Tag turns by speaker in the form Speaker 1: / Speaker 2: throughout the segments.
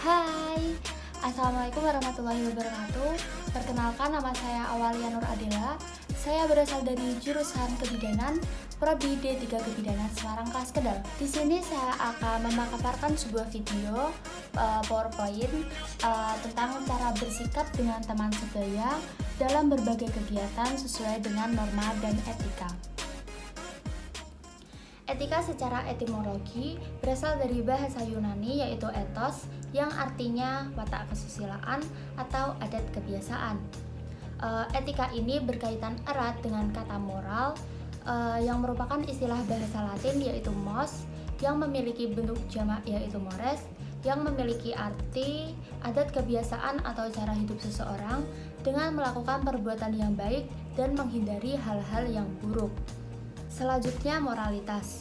Speaker 1: Hai, Assalamualaikum warahmatullahi wabarakatuh. Perkenalkan, nama saya Awalia Nur Adela. Saya berasal dari jurusan Kebidanan, Prodi D3 Kebidanan Semarang kelas Kedal. Di sini saya akan memaparkan sebuah video PowerPoint tentang cara bersikap dengan teman sebaya dalam berbagai kegiatan sesuai dengan norma dan etika. Etika secara etimologi berasal dari bahasa Yunani yaitu ethos yang artinya watak kesusilaan atau adat kebiasaan. Etika ini berkaitan erat dengan kata moral yang merupakan istilah bahasa Latin yaitu mos yang memiliki bentuk jamak yaitu mores yang memiliki arti adat kebiasaan atau cara hidup seseorang dengan melakukan perbuatan yang baik dan menghindari hal-hal yang buruk. Selanjutnya, moralitas.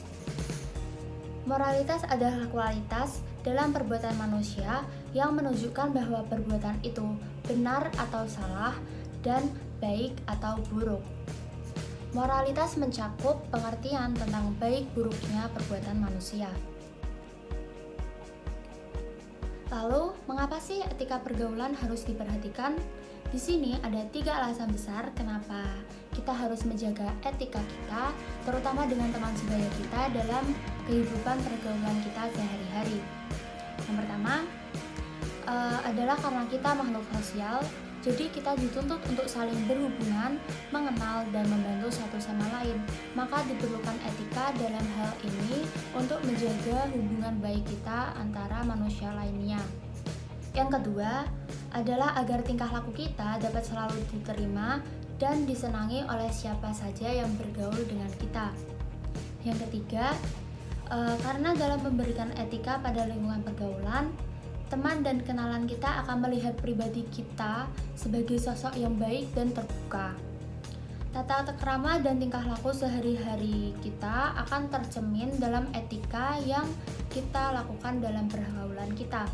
Speaker 1: Moralitas adalah kualitas dalam perbuatan manusia yang menunjukkan bahwa perbuatan itu benar atau salah dan baik atau buruk. Moralitas mencakup pengertian tentang baik buruknya perbuatan manusia. Lalu, mengapa sih etika pergaulan harus diperhatikan? Di sini ada 3 alasan besar kenapa kita harus menjaga etika kita, terutama dengan teman sebaya kita dalam kehidupan pergaulan kita sehari-hari. Yang pertama adalah karena kita makhluk sosial, jadi kita dituntut untuk saling berhubungan, mengenal, dan membantu satu sama lain. Maka diperlukan etika dalam hal ini untuk menjaga hubungan baik kita antara manusia lainnya. Yang kedua adalah agar tingkah laku kita dapat selalu diterima dan disenangi oleh siapa saja yang bergaul dengan kita. Yang ketiga, karena dalam memberikan etika pada lingkungan pergaulan, teman dan kenalan kita akan melihat pribadi kita sebagai sosok yang baik dan terbuka. Tata krama dan tingkah laku sehari-hari kita akan tercermin dalam etika yang kita lakukan dalam pergaulan kita.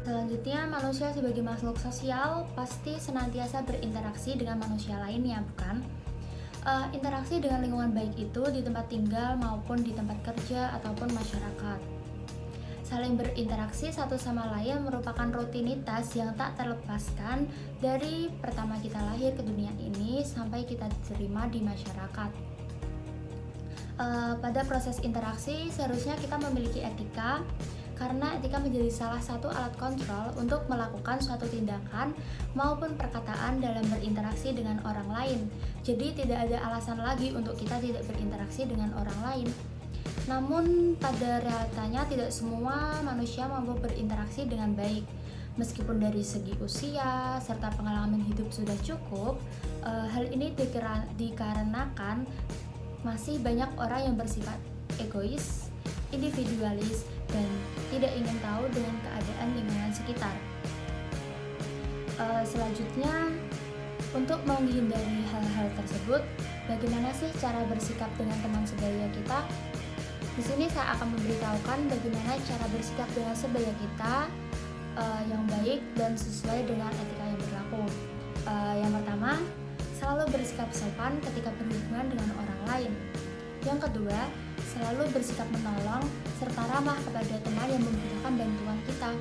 Speaker 1: Selanjutnya, manusia sebagai makhluk sosial pasti senantiasa berinteraksi dengan manusia lainnya, bukan? Interaksi dengan lingkungan baik itu di tempat tinggal maupun di tempat kerja ataupun masyarakat. Saling berinteraksi satu sama lain merupakan rutinitas yang tak terlepaskan dari pertama kita lahir ke dunia ini sampai kita diterima di masyarakat. Pada proses interaksi seharusnya kita memiliki etika, karena etika menjadi salah satu alat kontrol untuk melakukan suatu tindakan maupun perkataan dalam berinteraksi dengan orang lain. Jadi tidak ada alasan lagi untuk kita tidak berinteraksi dengan orang lain. Namun pada realitanya tidak semua manusia mampu berinteraksi dengan baik. Meskipun dari segi usia serta pengalaman hidup sudah cukup, hal ini dikarenakan masih banyak orang yang bersifat egois, individualis, dan tidak ingin tahu dengan keadaan lingkungan sekitar. Selanjutnya, untuk menghindari hal-hal tersebut, bagaimana sih cara bersikap dengan teman sebaya kita? Di sini saya akan memberitahukan bagaimana cara bersikap dengan sebaya kita yang baik dan sesuai dengan etika yang berlaku. Yang pertama, selalu bersikap sopan ketika berhubungan dengan orang lain. Yang kedua, selalu bersikap menolong serta ramah kepada teman yang membutuhkan bantuan kita.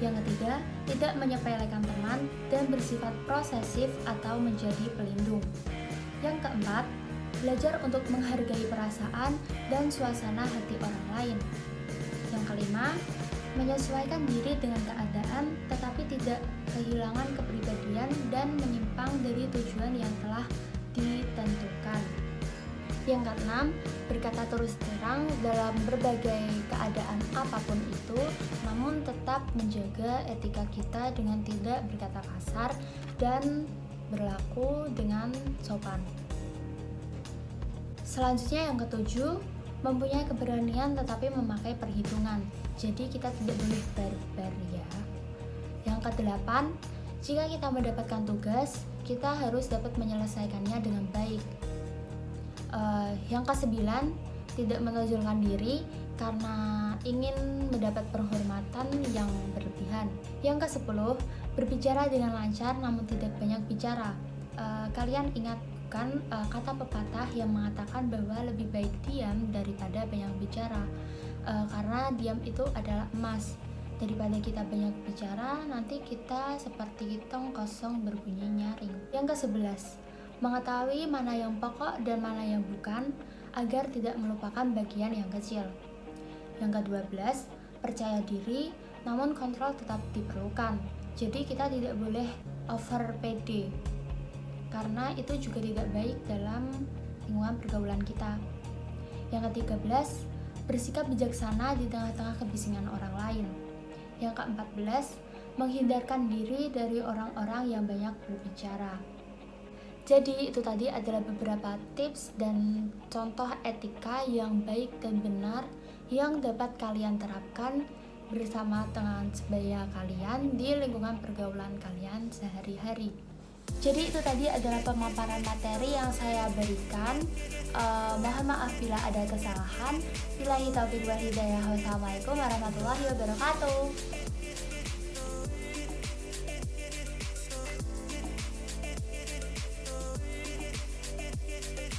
Speaker 1: Yang ketiga, tidak menyepelekan teman dan bersifat posesif atau menjadi pelindung. Yang keempat, belajar untuk menghargai perasaan dan suasana hati orang lain. Yang kelima, menyesuaikan diri dengan keadaan tetapi tidak kehilangan kepribadian dan menyimpang dari tujuan yang telah ditentukan. Yang keenam, berkata terus terang dalam berbagai keadaan apapun itu, namun tetap menjaga etika kita dengan tidak berkata kasar dan berlaku dengan sopan. Selanjutnya yang ketujuh, mempunyai keberanian tetapi memakai perhitungan. Jadi kita tidak boleh barbar ya. Yang kedelapan, jika kita mendapatkan tugas, kita harus dapat menyelesaikannya dengan baik. Yang kesembilan, tidak menonjolkan diri karena ingin mendapat penghormatan yang berlebihan. Yang kesepuluh, berbicara dengan lancar namun tidak banyak bicara. Kalian ingatkan kata pepatah yang mengatakan bahwa lebih baik diam daripada banyak bicara, karena diam itu adalah emas. Daripada kita banyak bicara, nanti kita seperti tong kosong berbunyi nyaring. Yang ke-11, mengetahui mana yang pokok dan mana yang bukan, agar tidak melupakan bagian yang kecil. Yang ke-12, percaya diri, namun kontrol tetap diperlukan. Jadi kita tidak boleh over PD, karena itu juga tidak baik dalam lingkungan pergaulan kita. Yang ke-13, bersikap bijaksana di tengah-tengah kebisingan orang lain. Yang ke-14, menghindarkan diri dari orang-orang yang banyak berbicara. Jadi itu tadi adalah beberapa tips dan contoh etika yang baik dan benar yang dapat kalian terapkan bersama teman sebaya kalian di lingkungan pergaulan kalian sehari-hari. Jadi itu tadi adalah pemaparan materi yang saya berikan. Mohon maaf bila ada kesalahan. Billahi taufiq wal hidayah. Wassalamualaikum warahmatullahi wabarakatuh.